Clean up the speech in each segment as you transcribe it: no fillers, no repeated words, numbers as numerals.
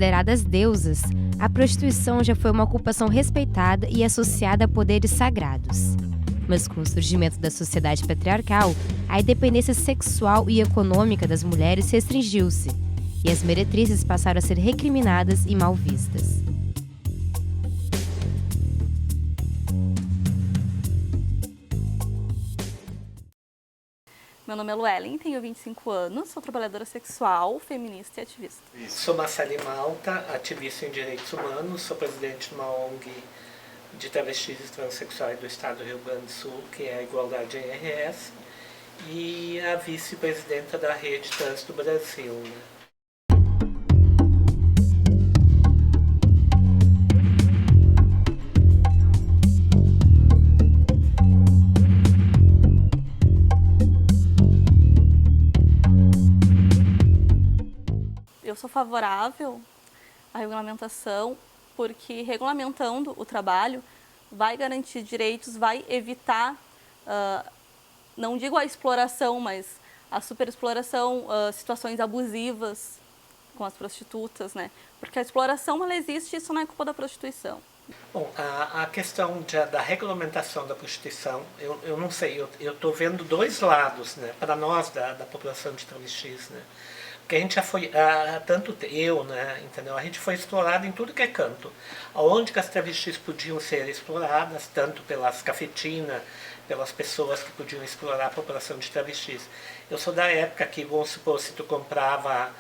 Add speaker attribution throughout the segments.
Speaker 1: consideradas deusas, a prostituição já foi uma ocupação respeitada e associada a poderes sagrados. Mas com o surgimento da sociedade patriarcal, a independência sexual e econômica das mulheres restringiu-se, e as meretrizes passaram a ser recriminadas e mal vistas.
Speaker 2: Meu nome é Luellen, tenho 25 anos, sou trabalhadora sexual, feminista e ativista.
Speaker 3: Sou Marcele Malta, ativista em direitos humanos, sou presidente de uma ONG de travestis e transexuais do estado do Rio Grande do Sul, que é a Igualdade RS, e a vice-presidenta da Rede Trans do Brasil.
Speaker 2: Eu sou favorável à regulamentação porque regulamentando o trabalho vai garantir direitos, vai evitar, não digo a exploração, mas a superexploração, situações abusivas com as prostitutas, né? Porque a exploração ela existe e isso não é culpa da prostituição.
Speaker 3: Bom, a questão da regulamentação da prostituição, eu não sei, eu estou vendo dois lados, né, para nós da população de travestis, né? Porque a gente já foi, tanto eu, né, entendeu? A gente foi explorado em tudo que é canto. Aonde que as travestis podiam ser exploradas, tanto pelas cafetinas, pelas pessoas que podiam explorar a população de travestis. Eu sou da época que, vamos supor, se tu comprava...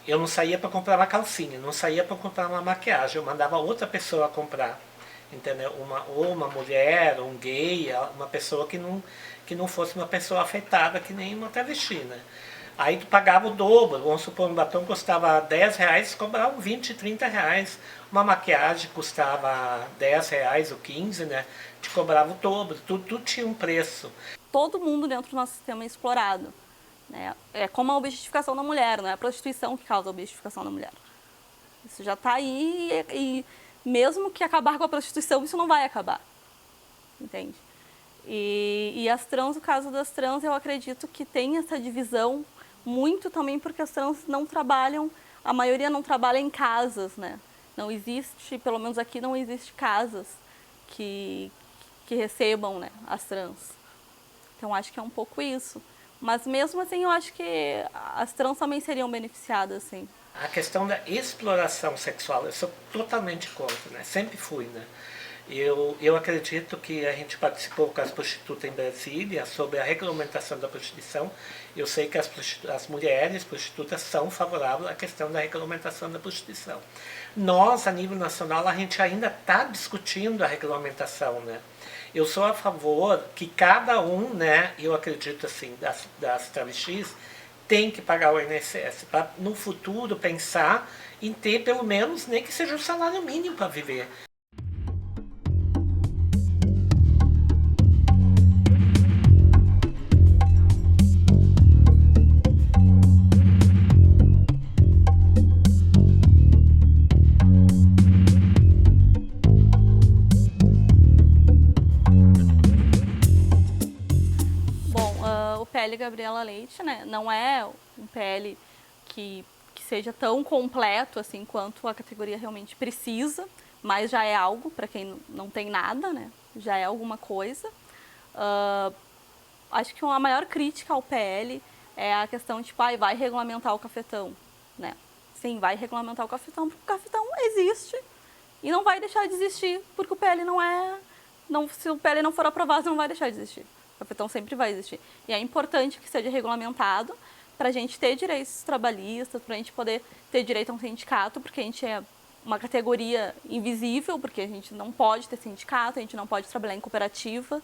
Speaker 3: Eu não saía para comprar uma calcinha, não saía para comprar uma maquiagem, eu mandava outra pessoa comprar, entendeu? Ou uma mulher, ou um gay, uma pessoa que não fosse uma pessoa afetada, que nem uma travesti, né? Aí tu pagava o dobro, vamos supor, um batom custava R$10, cobrava 20, R$30. Uma maquiagem custava R$10 ou 15, né? Te cobrava o dobro, tudo tinha um preço.
Speaker 2: Todo mundo dentro do nosso sistema é explorado. Né? É como a objetificação da mulher, não é a prostituição que causa a objetificação da mulher. Isso já está aí e mesmo que acabar com a prostituição, isso não vai acabar. Entende? E as trans, no caso das trans, eu acredito que tem essa divisão muito também porque as trans não trabalham, a maioria não trabalha em casas, né? Não existe, pelo menos aqui não existe casas que recebam, né, as trans. Então acho que é um pouco isso. Mas mesmo assim eu acho que as trans também seriam beneficiadas, sim.
Speaker 3: A questão da exploração sexual, eu sou totalmente contra, né? Sempre fui, né? Eu acredito que a gente participou com as prostitutas em Brasília sobre a regulamentação da prostituição. Eu sei que as mulheres prostitutas são favoráveis à questão da regulamentação da prostituição. Nós, a nível nacional, a gente ainda está discutindo a regulamentação, né? Eu sou a favor que cada um, né, eu acredito assim, das travestis, tem que pagar o INSS, para no futuro pensar em ter pelo menos, nem que seja um salário mínimo para viver.
Speaker 2: O PL Gabriela Leite, né, não é um PL que seja tão completo assim quanto a categoria realmente precisa, mas já é algo para quem não tem nada, né, já é alguma coisa. Acho que a maior crítica ao PL é a questão de, vai regulamentar o cafetão, né? Sim, vai regulamentar o cafetão, porque o cafetão existe e não vai deixar de existir, porque o PL se o PL não for aprovado, não vai deixar de existir. O cafetão sempre vai existir. E é importante que seja regulamentado para a gente ter direitos trabalhistas, para a gente poder ter direito a um sindicato, porque a gente é uma categoria invisível, porque a gente não pode ter sindicato, a gente não pode trabalhar em cooperativa,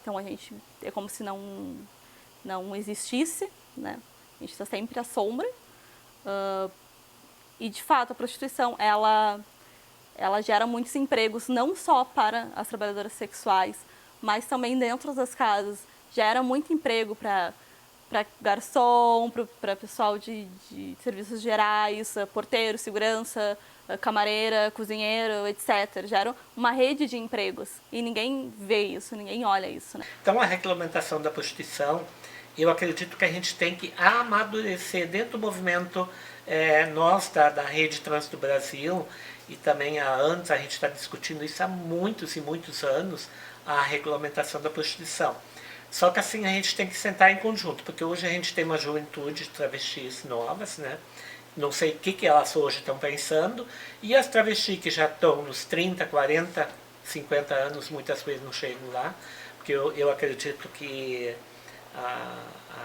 Speaker 2: então a gente é como se não existisse, né? A gente está sempre à sombra. E de fato a prostituição ela gera muitos empregos não só para as trabalhadoras sexuais, mas também dentro das casas gera muito emprego para garçom, para pessoal de serviços gerais, porteiro, segurança, camareira, cozinheiro, etc. Gera uma rede de empregos e ninguém vê isso, ninguém olha isso, né?
Speaker 3: Então a regulamentação da prostituição, eu acredito que a gente tem que amadurecer dentro do movimento nós da Rede Trans do Brasil e também há anos, a gente está discutindo isso há muitos e muitos anos, a regulamentação da prostituição. Só que assim a gente tem que sentar em conjunto, porque hoje a gente tem uma juventude de travestis novas, né? Não sei o que elas hoje estão pensando, e as travestis que já estão nos 30, 40, 50 anos, muitas vezes não chegam lá, porque eu acredito que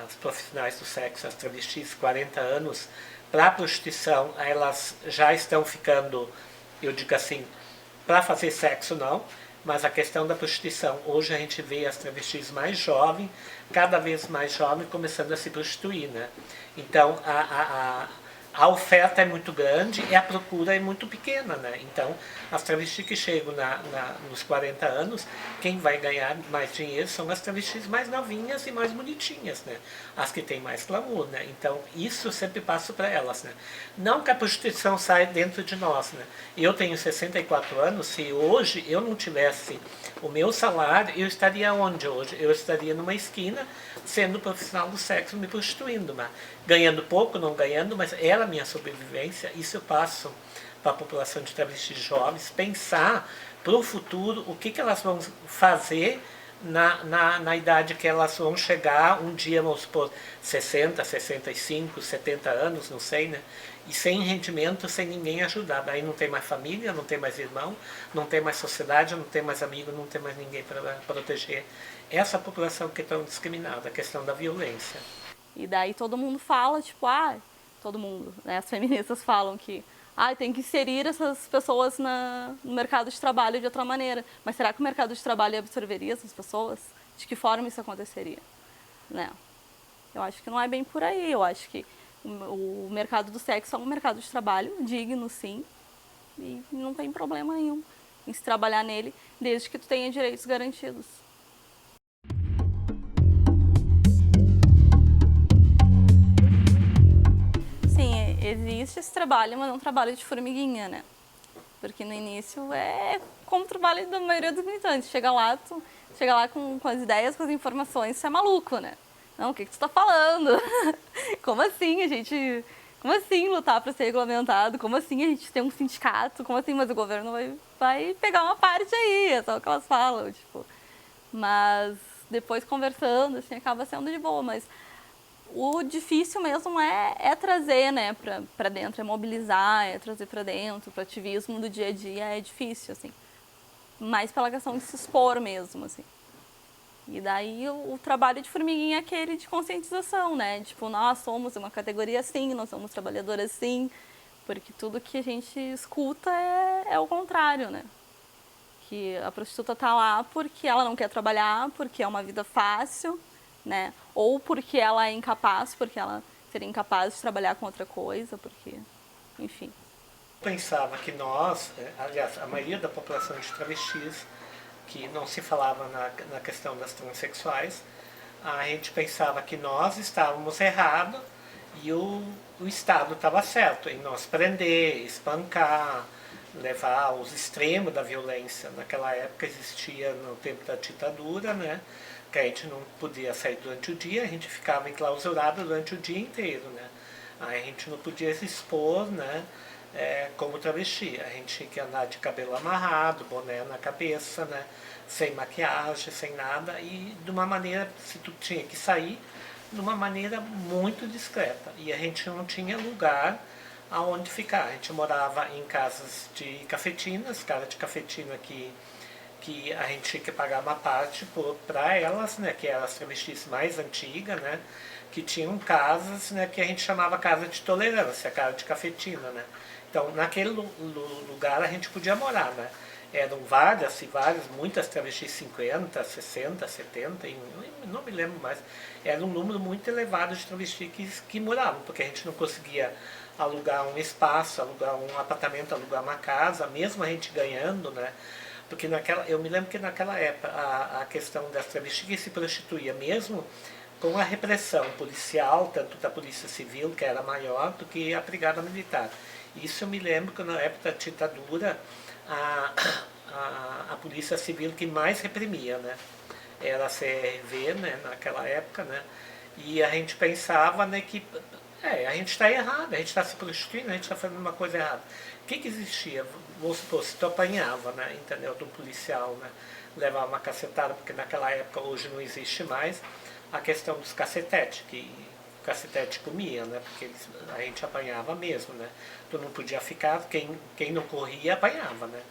Speaker 3: as profissionais do sexo, as travestis, 40 anos, para a prostituição, elas já estão ficando, eu digo assim, para fazer sexo não, mas a questão da prostituição, hoje a gente vê as travestis mais jovens, cada vez mais jovens, começando a se prostituir, né? Então, a oferta é muito grande e a procura é muito pequena, né? Então, as travestis que chegam nos 40 anos, quem vai ganhar mais dinheiro são as travestis mais novinhas e mais bonitinhas, né? As que têm mais glamour, né? Então, isso eu sempre passo para elas, né? Não que a prostituição saia dentro de nós, né? Eu tenho 64 anos, se hoje eu não tivesse o meu salário, eu estaria onde hoje? Eu estaria numa esquina, sendo profissional do sexo, me prostituindo, mas ganhando pouco, não ganhando, mas era a minha sobrevivência. Isso eu passo para a população de travestis jovens, pensar para o futuro o que elas vão fazer na idade que elas vão chegar, um dia, vamos supor, 60, 65, 70 anos, não sei, né? E sem rendimento, sem ninguém ajudar. Daí não tem mais família, não tem mais irmão, não tem mais sociedade, não tem mais amigo, não tem mais ninguém para proteger essa população que é tão discriminada, a questão da violência.
Speaker 2: E daí todo mundo fala, tipo, todo mundo, né? As feministas falam que tem que inserir essas pessoas no mercado de trabalho de outra maneira. Mas será que o mercado de trabalho absorveria essas pessoas? De que forma isso aconteceria? Né? Eu acho que não é bem por aí. Eu acho que o mercado do sexo é um mercado de trabalho digno, sim. E não tem problema nenhum em se trabalhar nele, desde que tu tenha direitos garantidos. Sim, existe esse trabalho, mas é um trabalho de formiguinha, né? Porque no início é como o trabalho da maioria dos militantes. Chega lá com as ideias, com as informações, você é maluco, né? Não, o que tu tá falando? Como assim como assim lutar para ser regulamentado? Como assim a gente tem um sindicato? Como assim? Mas o governo vai pegar uma parte aí, é só o que elas falam, tipo. Mas depois conversando, assim, acaba sendo de boa, mas o difícil mesmo é trazer, né, para dentro, é mobilizar, é trazer para dentro, para ativismo do dia a dia é difícil, assim. Mais pela questão de se expor mesmo, assim. E daí o trabalho de formiguinha é aquele de conscientização, né? Tipo, nós somos uma categoria assim, nós somos trabalhadoras assim, porque tudo que a gente escuta é o contrário, né? Que a prostituta tá lá porque ela não quer trabalhar, porque é uma vida fácil, né? Ou porque ela é incapaz, porque ela seria incapaz de trabalhar com outra coisa, porque, enfim.
Speaker 3: Eu pensava que nós, aliás, a maioria da população de travestis, que não se falava na questão das transexuais, a gente pensava que nós estávamos errados e o Estado estava certo em nós prender, espancar, levar aos extremos da violência. Naquela época existia, no tempo da ditadura, né, que a gente não podia sair durante o dia, a gente ficava enclausurado durante o dia inteiro, né. A gente não podia se expor, né, como travesti. A gente tinha que andar de cabelo amarrado, boné na cabeça, né, sem maquiagem, sem nada, e de uma maneira, se tu tinha que sair, de uma maneira muito discreta. E a gente não tinha lugar aonde ficar. A gente morava em casas de cafetinas, casa de cafetina que a gente tinha que pagar uma parte para elas, né, que eram as travestis mais antigas, né, que tinham casas, né, que a gente chamava casa de tolerância, casa de cafetina, né. Então, naquele lugar a gente podia morar, né. Eram várias e várias, muitas travestis, 50, 60, 70, não me lembro mais. Era um número muito elevado de travestis que moravam, porque a gente não conseguia alugar um espaço, alugar um apartamento, alugar uma casa, mesmo a gente ganhando, né? Porque eu me lembro que naquela época a questão das travestis que se prostituía, mesmo com a repressão policial, tanto da polícia civil, que era maior, do que a brigada militar. Isso eu me lembro que na época da ditadura, a polícia civil que mais reprimia, né? Era a CRV, né, naquela época, né? E a gente pensava, né, que A gente está errado, a gente está se prostituindo, a gente está fazendo uma coisa errada. O que existia? Vamos supor, se tu apanhava, né, entendeu, do policial, né, levava uma cacetada, porque naquela época, hoje não existe mais, a questão dos cacetetes, que o cacetete comia, né, porque a gente apanhava mesmo, né, tu não podia ficar, quem não corria apanhava, né,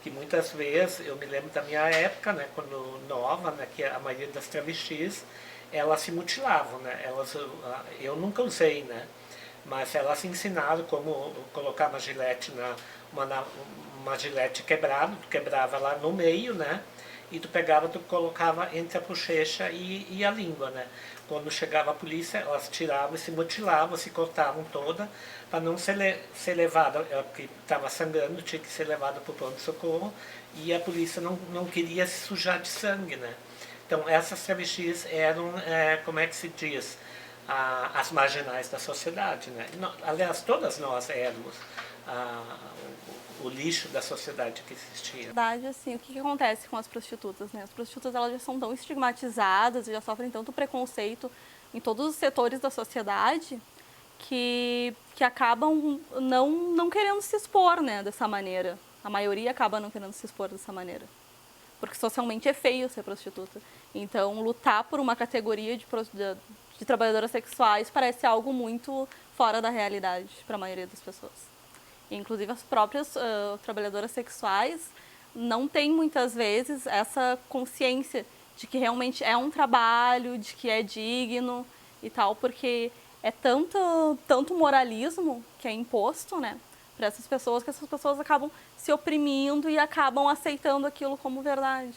Speaker 3: que muitas vezes, eu me lembro da minha época, né, quando nova, né, que a maioria das travestis, elas se mutilavam, né, eu nunca usei, né, mas elas ensinaram como colocar uma gilete uma gilete quebrada, tu quebrava lá no meio, né? E tu pegava, tu colocava entre a bochecha e a língua, né? Quando chegava a polícia, elas tiravam, se mutilavam, se cortavam toda, para não ser levada, porque estava sangrando, tinha que ser levada para o pronto-socorro, e a polícia não queria se sujar de sangue, né? Então essas travestis eram, como é que se diz, as marginais da sociedade, né? Aliás, todas nós éramos o lixo da sociedade que existia.
Speaker 2: Na verdade, assim, o que acontece com as prostitutas, né? As prostitutas, elas já são tão estigmatizadas, já sofrem tanto preconceito em todos os setores da sociedade que acabam não querendo se expor, né, dessa maneira. A maioria acaba não querendo se expor dessa maneira. Porque socialmente é feio ser prostituta. Então, lutar por uma categoria de trabalhadoras sexuais parece algo muito fora da realidade para a maioria das pessoas. Inclusive, as próprias trabalhadoras sexuais não têm, muitas vezes, essa consciência de que realmente é um trabalho, de que é digno e tal, porque é tanto moralismo que é imposto, né, para essas pessoas, que essas pessoas acabam se oprimindo e acabam aceitando aquilo como verdade.